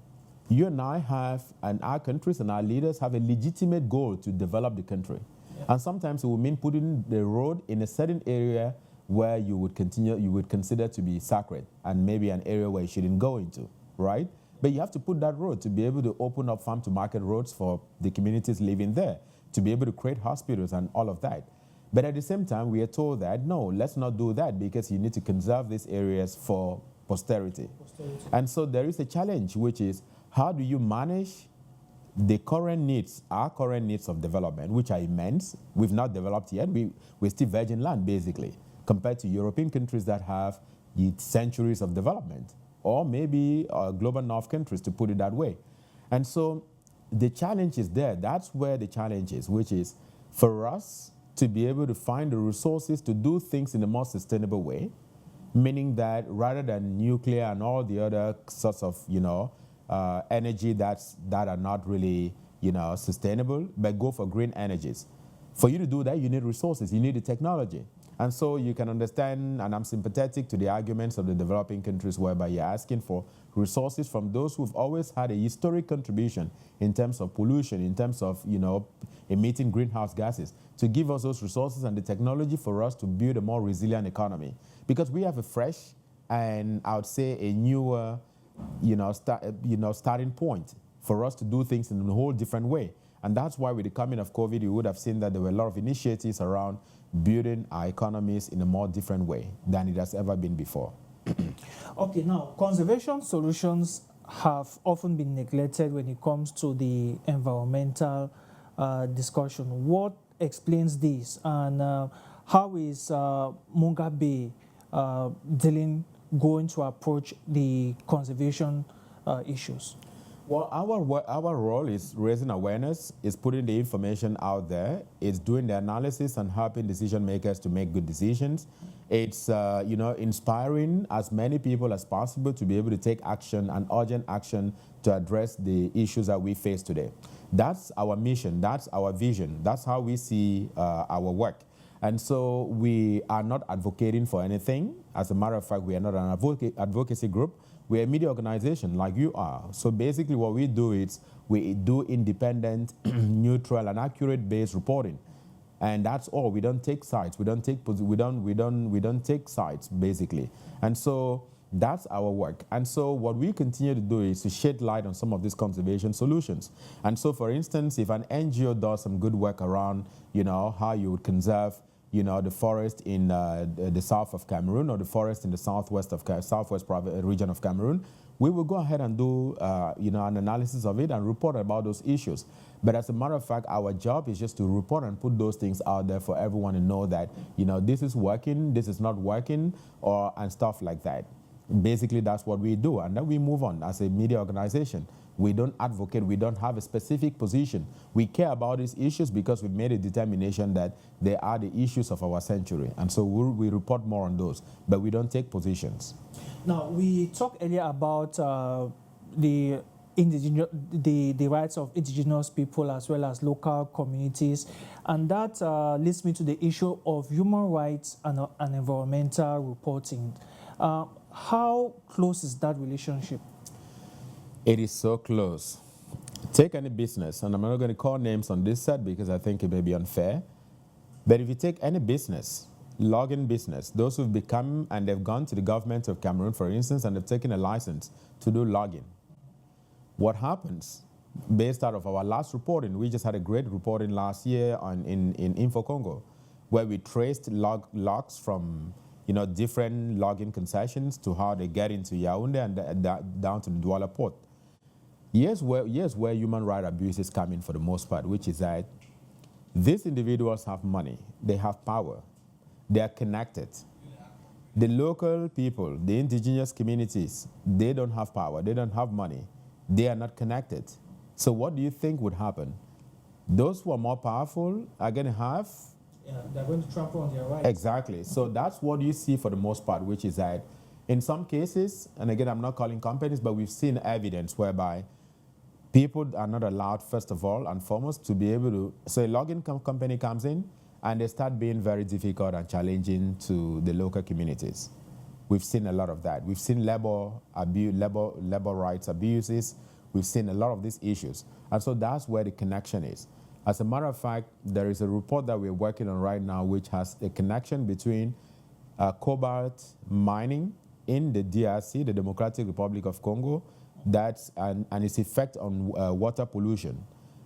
you and I have, and our countries and our leaders have a legitimate goal to develop the country. Yeah. And sometimes it will mean putting the road in a certain area where you would consider to be sacred, and maybe an area where you shouldn't go into, right? But you have to put that road to be able to open up farm to market roads for the communities living there, to be able to create hospitals and all of that. But at the same time, we are told that, no, let's not do that, because you need to conserve these areas for posterity. And so there is a challenge, which is, how do you manage the current needs, our current needs of development, which are immense. We've not developed yet. We're still virgin land, basically, compared to European countries that have centuries of development, or maybe global north countries, to put it that way. And so the challenge is there. That's where the challenge is, which is for us to be able to find the resources to do things in a more sustainable way, meaning that rather than nuclear and all the other sorts of, energy that are not really, sustainable, but go for green energies. For you to do that, you need resources, you need the technology. And so you can understand, and I'm sympathetic to the arguments of the developing countries, whereby you're asking for resources from those who've always had a historic contribution in terms of pollution, in terms of, emitting greenhouse gases, to give us those resources and the technology for us to build a more resilient economy. Because we have a fresh, and I would say a newer, starting point for us to do things in a whole different way. And that's why with the coming of COVID, you would have seen that there were a lot of initiatives around building our economies in a more different way than it has ever been before. Okay, now, conservation solutions have often been neglected when it comes to the environmental discussion. What explains this, and how is Mongabay going to approach the conservation issues? Well, our role is raising awareness, is putting the information out there, it's doing the analysis and helping decision makers to make good decisions. It's inspiring as many people as possible to be able to take action and urgent action to address the issues that we face today. That's our mission, that's our vision, that's how we see our work. And so we are not advocating for anything. As a matter of fact, we are not an advocacy group. We're a media organization like you are. So basically what we do is we do independent, neutral, and accurate-based reporting. And that's all. We don't take sides. We don't take sides, basically. And so that's our work. And so what we continue to do is to shed light on some of these conservation solutions. And so, for instance, if an NGO does some good work around, how you would conserve, the forest in the south of Cameroon, or the forest in the southwest region of Cameroon, we will go ahead and do an analysis of it and report about those issues. But as a matter of fact, our job is just to report and put those things out there for everyone to know that this is working, this is not working, and stuff like that. Basically, that's what we do, and then we move on as a media organization. We don't advocate, we don't have a specific position. We care about these issues because we've made a determination that they are the issues of our century, and so we report more on those, but we don't take positions. Now, we talked earlier about the rights of indigenous people as well as local communities, and that leads me to the issue of human rights and environmental reporting. How close is that relationship? It is so close. Take any business, and I'm not going to call names on this set because I think it may be unfair, but if you take any business, logging business, those who've become and they've gone to the government of Cameroon, for instance, and they've taken a license to do logging, what happens, based out of our last reporting, we just had a great reporting last year in Info Congo, where we traced logs from different logging concessions to how they get into Yaoundé and down to the Douala port. Here's where human rights abuses come in for the most part, which is that these individuals have money, they have power, they are connected. The local people, the indigenous communities, they don't have power, they don't have money, they are not connected. So what do you think would happen? Those who are more powerful are going to have... they're going to trample on their rights. Exactly. So that's what you see for the most part, which is that in some cases, and again, I'm not calling companies, but we've seen evidence whereby people are not allowed, first of all and foremost, to be able to... So a logging company comes in, and they start being very difficult and challenging to the local communities. We've seen a lot of that. We've seen labor rights abuses. We've seen a lot of these issues. And so that's where the connection is. As a matter of fact, there is a report that we're working on right now which has a connection between cobalt mining in the DRC, the Democratic Republic of Congo, and its effect on water pollution.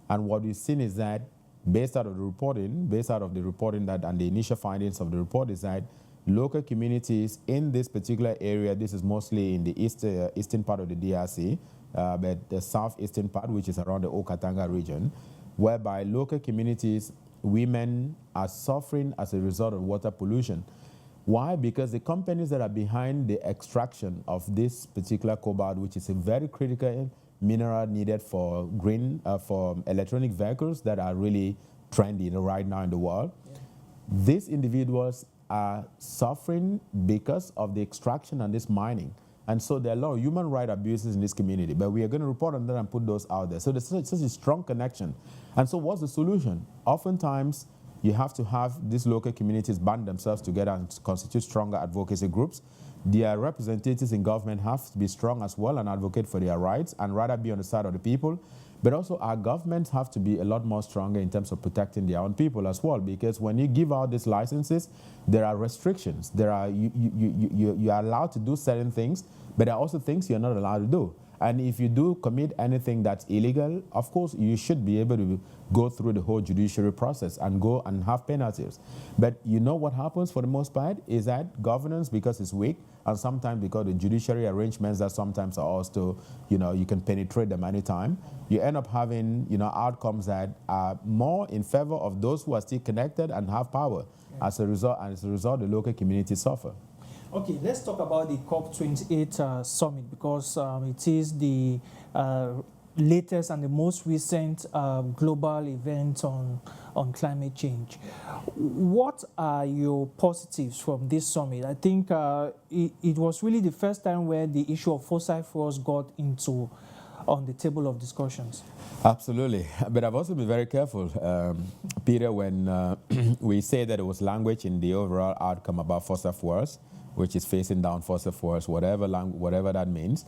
And what we've seen is that, based out of the reporting that and the initial findings of the report, is that local communities in this particular area, this is mostly in the eastern part of the DRC, but the southeastern part, which is around the Okatanga region, whereby local communities, women are suffering as a result of water pollution. Why? Because the companies that are behind the extraction of this particular cobalt, which is a very critical mineral needed for for electronic vehicles that are really trendy right now in the world, these individuals are suffering because of the extraction and this mining. And so there are a lot of human rights abuses in this community, but we are going to report on that and put those out there. So there's such a strong connection. And so what's the solution? Oftentimes, you have to have these local communities band themselves together and constitute stronger advocacy groups. Their representatives in government have to be strong as well and advocate for their rights and rather be on the side of the people. But also our governments have to be a lot more stronger in terms of protecting their own people as well, because when you give out these licenses, there are restrictions. You are allowed to do certain things, but there are also things you're not allowed to do. And if you do commit anything that's illegal, of course, you should be able to go through the whole judiciary process and go and have penalties. But you know what happens for the most part is that governance, because it's weak, and sometimes because the judiciary arrangements that sometimes are also, you can penetrate them anytime, you end up having, outcomes that are more in favor of those who are still connected and have power. Yeah. As a result, the local communities suffer. Okay, let's talk about the COP28 summit, because it is the latest and the most recent global event on climate change. What are your positives from this summit? I think it was really the first time where the issue of fossil fuels got on the table of discussions. Absolutely. But I've also been very careful, Peter, when we say that it was language in the overall outcome about fossil fuels, which is facing down fossil fuels, whatever that means,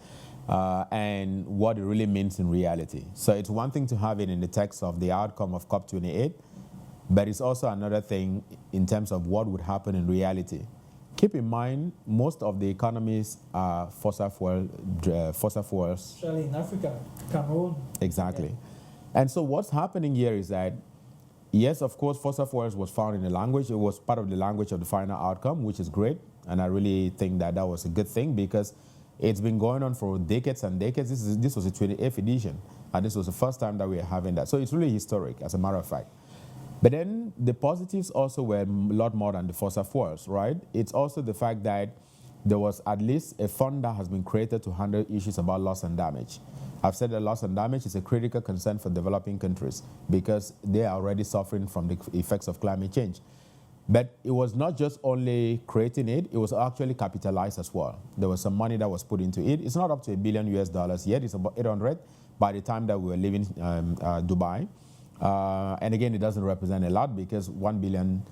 and what it really means in reality. So it's one thing to have it in the text of the outcome of COP28, but it's also another thing in terms of what would happen in reality. Keep in mind, most of the economies are fossil fuels. Especially in Africa, Cameroon. Exactly. Yeah. And so what's happening here is that, yes, of course, fossil fuels was found in the language. It was part of the language of the final outcome, which is great. And I really think that was a good thing, because it's been going on for decades and decades. This was the 28th edition, and this was the first time that we are having that. So it's really historic, as a matter of fact. But then the positives also were a lot more than the fossil fuels, right? It's also the fact that there was at least a fund that has been created to handle issues about loss and damage. I've said that loss and damage is a critical concern for developing countries, because they are already suffering from the effects of climate change. But it was not just only creating it, it was actually capitalized as well. There was some money that was put into it. It's not up to $1 billion yet, it's about 800 by the time that we were leaving Dubai. And again, it doesn't represent a lot, because 1 billion,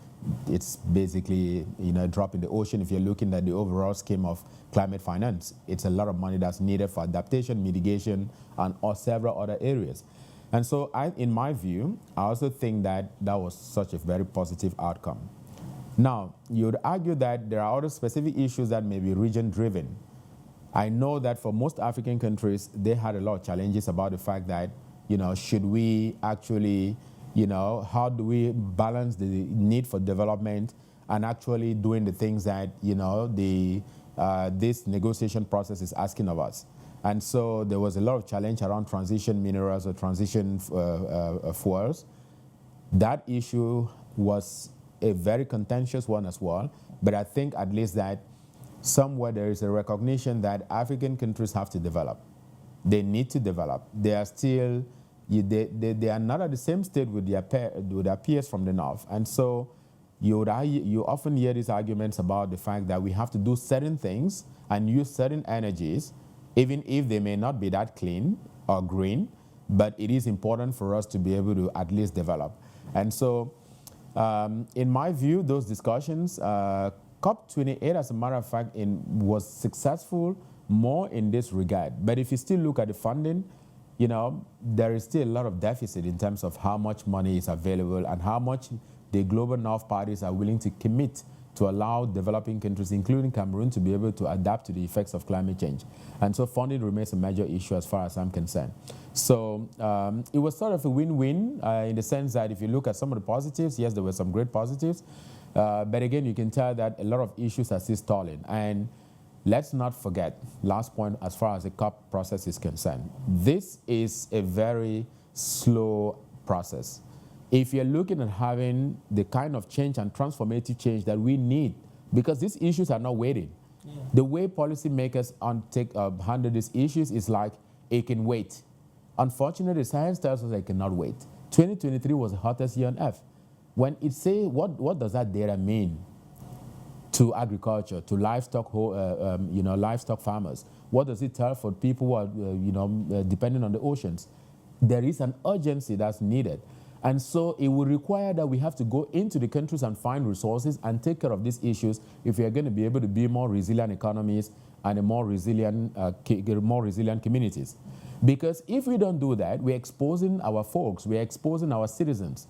it's basically a drop in the ocean. If you're looking at the overall scheme of climate finance, it's a lot of money that's needed for adaptation, mitigation, and several other areas. And so in my view, I also think that was such a very positive outcome. Now, you would argue that there are other specific issues that may be region-driven. I know that for most African countries, they had a lot of challenges about the fact that, should we actually, how do we balance the need for development and actually doing the things that, this negotiation process is asking of us. And so there was a lot of challenge around transition minerals or transition fuels. That issue was a very contentious one as well, but I think at least that somewhere there is a recognition that African countries have to develop. They need to develop. They are still, they are not at the same state with their peers from the north. And so you often hear these arguments about the fact that we have to do certain things and use certain energies, even if they may not be that clean or green, but it is important for us to be able to at least develop. And so in my view, those discussions, COP28, as a matter of fact, was successful more in this regard. But if you still look at the funding, there is still a lot of deficit in terms of how much money is available and how much the global north parties are willing to commit to allow developing countries, including Cameroon, to be able to adapt to the effects of climate change. And so funding remains a major issue as far as I'm concerned. So it was sort of a win-win in the sense that if you look at some of the positives, yes, there were some great positives. But again, you can tell that a lot of issues are still stalling. And let's not forget, last point as far as the COP process is concerned, this is a very slow process. If you're looking at having the kind of change and transformative change that we need, because these issues are not waiting. Yeah. The way policymakers handle these issues is like, it can wait. Unfortunately, science tells us it cannot wait. 2023 was the hottest year on Earth. When it says, what does that data mean to agriculture, to livestock, livestock farmers? What does it tell for people who are, depending on the oceans? There is an urgency that's needed. And so it will require that we have to go into the countries and find resources and take care of these issues if we are going to be able to be more resilient economies and more resilient communities. Because if we don't do that, we're exposing our folks, we're exposing our citizens,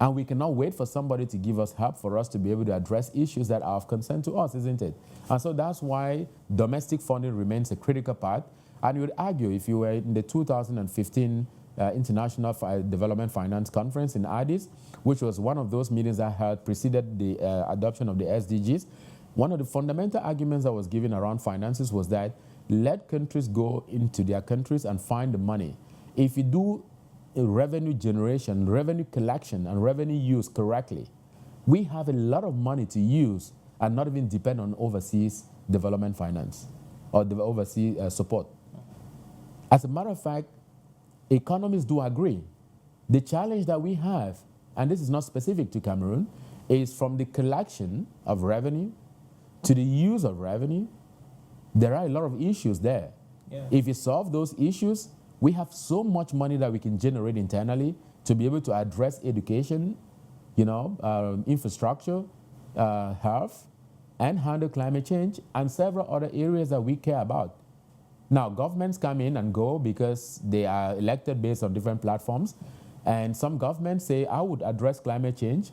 and we cannot wait for somebody to give us help for us to be able to address issues that are of concern to us, isn't it? And so that's why domestic funding remains a critical part. And you would argue, if you were in the 2015 International Development Finance Conference in Addis, which was one of those meetings that had preceded the adoption of the SDGs, one of the fundamental arguments that was given around finances was that let countries go into their countries and find the money. If you do revenue generation, revenue collection, and revenue use correctly, we have a lot of money to use and not even depend on overseas development finance or the overseas support. As a matter of fact, economists do agree. The challenge that we have, and this is not specific to Cameroon, is from the collection of revenue to the use of revenue. There are a lot of issues there. Yeah. If you solve those issues, we have so much money that we can generate internally to be able to address education, infrastructure, health, and handle climate change, and several other areas that we care about. Now, governments come in and go because they are elected based on different platforms, and some governments say, I would address climate change,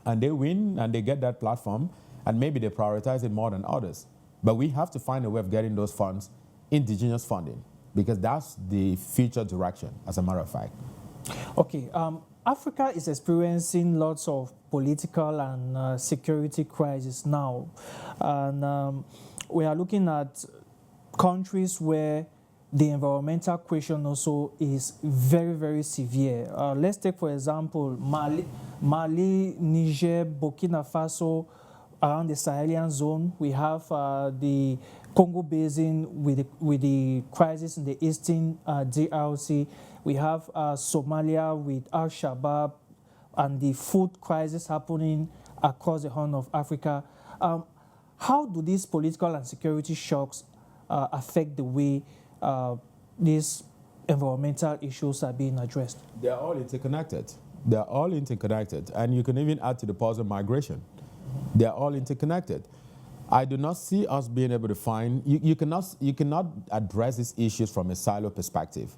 and they win and they get that platform, and maybe they prioritize it more than others. But we have to find a way of getting those funds, indigenous funding, because that's the future direction, as a matter of fact. Okay, Africa is experiencing lots of political and security crises now. And we are looking at countries where the environmental question also is very, very severe. Let's take, for example, Mali, Niger, Burkina Faso, around the Sahelian zone. We have the Congo Basin with the crisis in the eastern DRC. We have Somalia with Al-Shabaab and the food crisis happening across the Horn of Africa. How do these political and security shocks affect the way these environmental issues are being addressed? They are all interconnected. They are all interconnected. And you can even add to the puzzle migration. They are all interconnected. I do not see us being able to find, you cannot address these issues from a silo perspective.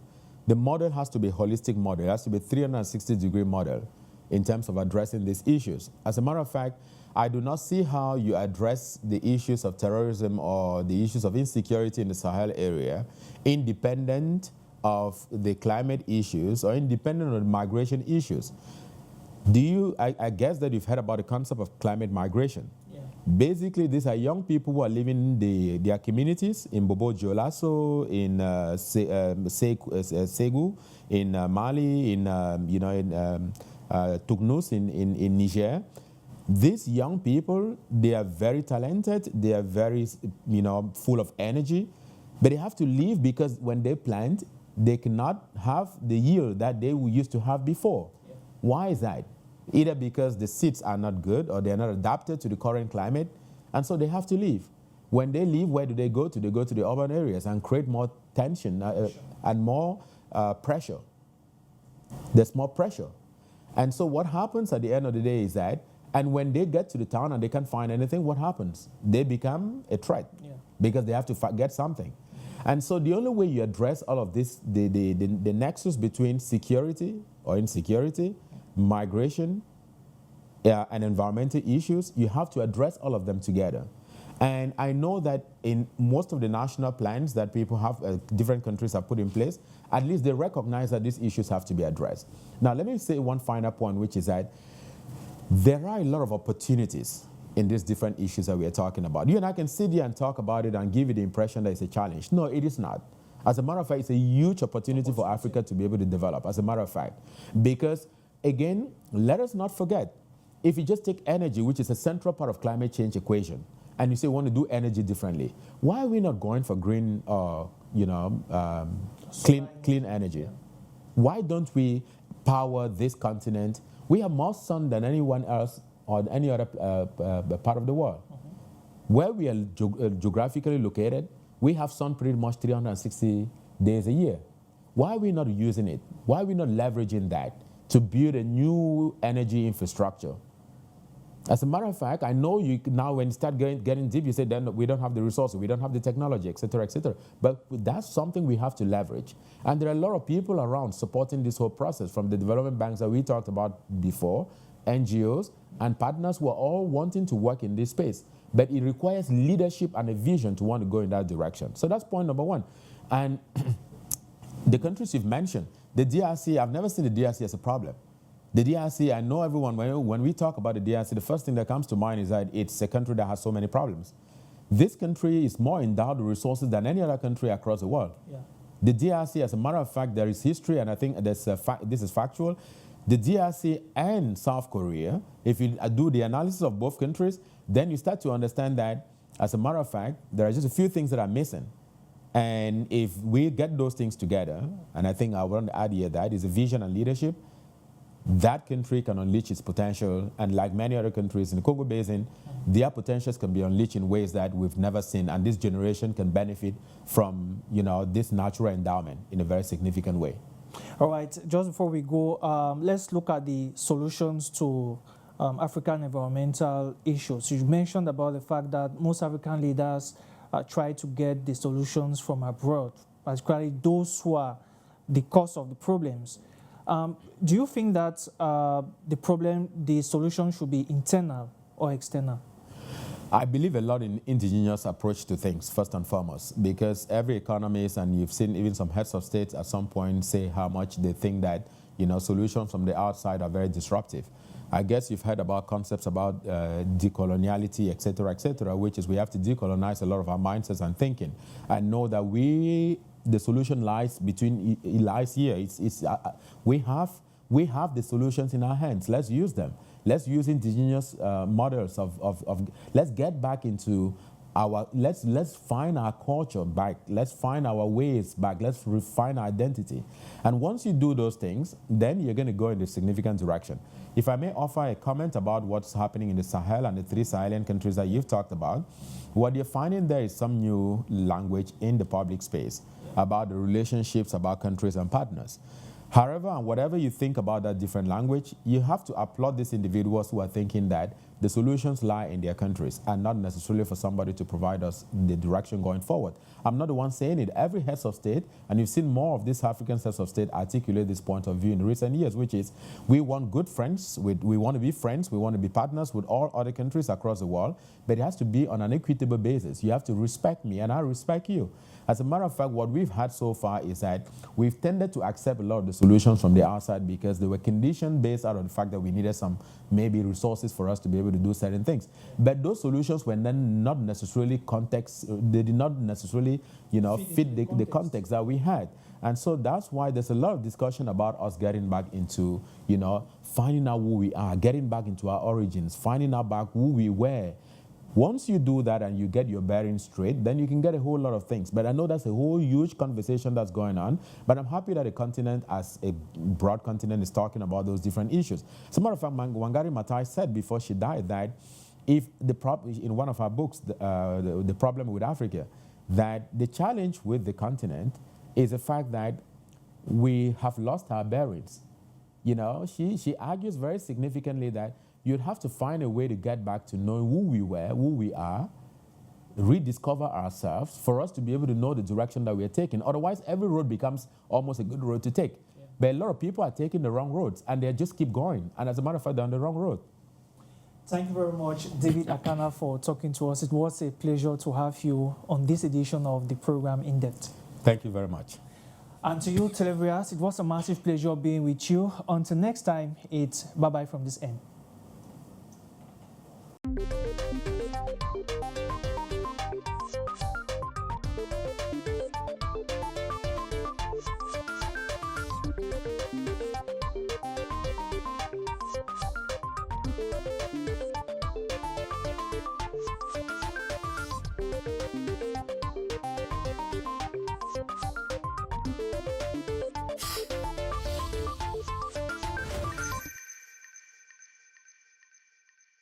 The model has to be a holistic model. It has to be a 360-degree model in terms of addressing these issues. As a matter of fact, I do not see how you address the issues of terrorism or the issues of insecurity in the Sahel area independent of the climate issues or independent of the migration issues. I guess that you've heard about the concept of climate migration. Yeah. Basically, these are young people who are living in their communities in Bobo Dioulasso, in Ségou, in Mali, in Tougnous, in Niger. These young people, they are very talented, they are very, full of energy, but they have to leave because when they plant, they cannot have the yield that they used to have before. Yeah. Why is that? Either because the seeds are not good or they are not adapted to the current climate, and so they have to leave. When they leave, where do they go to? They go to the urban areas and create more tension and more pressure. There's more pressure. And so what happens at the end of the day is that, and when they get to the town and they can't find anything, what happens? They become a threat because they have to get something. And so the only way you address all of this, the nexus between security or insecurity, migration, and environmental issues, you have to address all of them together. And I know that in most of the national plans that people have, different countries have put in place, at least they recognize that these issues have to be addressed. Now, let me say one final point, which is that there are a lot of opportunities in these different issues that we are talking about. You and I can sit here and talk about it and give you the impression that it's a challenge. No, it is not. As a matter of fact, it's a huge opportunity for Africa to be able to develop, as a matter of fact. Because, again, let us not forget, if you just take energy, which is a central part of climate change equation, and you say we want to do energy differently, why are we not going for green, clean energy? Yeah. Why don't we power this continent? We have more sun than anyone else or any other part of the world. Mm-hmm. Where we are geographically located, we have sun pretty much 360 days a year. Why are we not using it? Why are we not leveraging that to build a new energy infrastructure? As a matter of fact, I know you now when you start getting deep, you say then we don't have the resources, we don't have the technology, et cetera, et cetera. But that's something we have to leverage. And there are a lot of people around supporting this whole process, from the development banks that we talked about before, NGOs, and partners who are all wanting to work in this space. But it requires leadership and a vision to want to go in that direction. So that's point number one. And the countries you've mentioned, the DRC, I've never seen the DRC as a problem. The DRC, I know everyone, when we talk about the DRC, the first thing that comes to mind is that it's a country that has so many problems. This country is more endowed with resources than any other country across the world. Yeah. The DRC, as a matter of fact, there is history, and I think this is factual. The DRC and South Korea, if you do the analysis of both countries, then you start to understand that, as a matter of fact, there are just a few things that are missing. And if we get those things together, and I think I want to add here that is a vision and leadership, that country can unleash its potential. And like many other countries in the Congo Basin, their potentials can be unleashed in ways that we've never seen. And this generation can benefit from, this natural endowment in a very significant way. All right, just before we go, let's look at the solutions to African environmental issues. You mentioned about the fact that most African leaders try to get the solutions from abroad, particularly those who are the cause of the problems. Do you think that the solution should be internal or external? I believe a lot in indigenous approach to things, first and foremost, because every economist, and you've seen even some heads of states at some point say how much they think that, solutions from the outside are very disruptive. I guess you've heard about concepts about decoloniality, et cetera, which is we have to decolonize a lot of our mindsets and thinking, and know that the solution lies here. We have the solutions in our hands. Let's use them. Let's use indigenous models let's get back into let's find our culture back. Let's find our ways back. Let's refine our identity. And once you do those things, then you're going to go in a significant direction. If I may offer a comment about what's happening in the Sahel and the 3 Sahelian countries that you've talked about, what you're finding there is some new language in the public space about the relationships, about countries and partners. However, and whatever you think about that different language, you have to applaud these individuals who are thinking that the solutions lie in their countries and not necessarily for somebody to provide us the direction going forward. I'm not the one saying it. Every head of state, and you've seen more of these African heads of state articulate this point of view in recent years, which is we want good friends, we want to be friends, we want to be partners with all other countries across the world, but it has to be on an equitable basis. You have to respect me and I respect you. As a matter of fact, what we've had so far is that we've tended to accept a lot of the solutions from the outside because they were conditioned based out of the fact that we needed some maybe resources for us to be able to do certain things. But those solutions were then not necessarily they did not necessarily, fit the context that we had. And so that's why there's a lot of discussion about us getting back into, finding out who we are, getting back into our origins, finding out back who we were. Once you do that and you get your bearings straight, then you can get a whole lot of things. But I know that's a whole huge conversation that's going on. But I'm happy that the continent, as a broad continent, is talking about those different issues. As a matter of fact, Wangari Maathai said before she died that if in one of her books, the Problem with Africa, that the challenge with the continent is the fact that we have lost our bearings. She argues very significantly that you'd have to find a way to get back to knowing who we were, who we are, rediscover ourselves for us to be able to know the direction that we are taking. Otherwise, every road becomes almost a good road to take. Yeah. But a lot of people are taking the wrong roads, and they just keep going. And as a matter of fact, they're on the wrong road. Thank you very much, David Akana, for talking to us. It was a pleasure to have you on this edition of the program In Depth. Thank you very much. And to you, televiewers, it was a massive pleasure being with you. Until next time, it's bye-bye from this end.